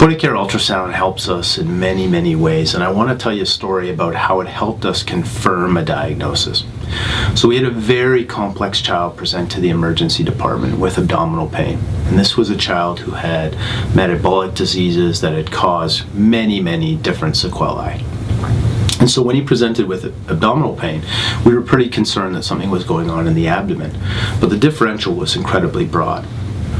Point-of-care ultrasound helps us in many, many ways, and I want to tell you a story about how it helped us confirm a diagnosis. So we had a very complex child present to the emergency department with abdominal pain. And this was a child who had metabolic diseases that had caused many, many different sequelae. And so when he presented with abdominal pain, we were pretty concerned that something was going on in the abdomen. But the differential was incredibly broad.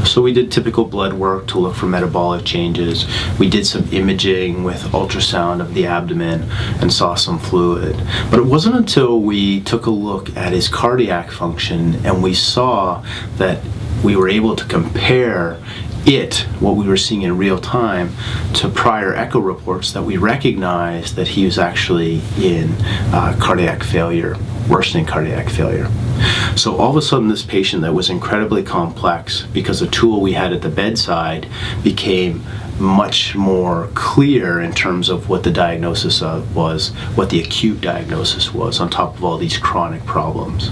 So we did typical blood work to look for metabolic changes. We did some imaging with ultrasound of the abdomen and saw some fluid. But it wasn't until we took a look at his cardiac function and we saw that we were able to compare what we were seeing in real time, to prior echo reports that we recognized that he was actually in cardiac failure, worsening cardiac failure. So all of a sudden this patient that was incredibly complex, because the tool we had at the bedside became much more clear in terms of what the diagnosis was, what the acute diagnosis was, on top of all these chronic problems.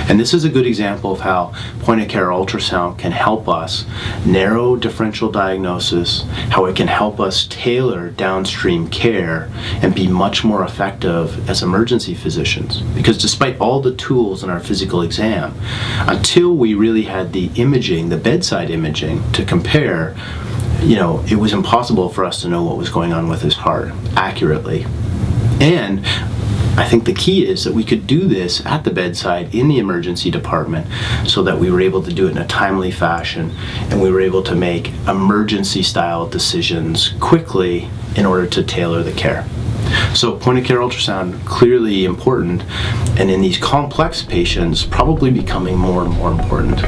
And this is a good example of how point-of-care ultrasound can help us narrow differential diagnosis, how it can help us tailor downstream care and be much more effective as emergency physicians. Because despite all the tools in our physical exam, until we really had the imaging, the bedside imaging, to compare, it was impossible for us to know what was going on with his heart accurately. And I think the key is that we could do this at the bedside in the emergency department so that we were able to do it in a timely fashion, and we were able to make emergency style decisions quickly in order to tailor the care. So point-of-care ultrasound, clearly important, and in these complex patients, probably becoming more and more important.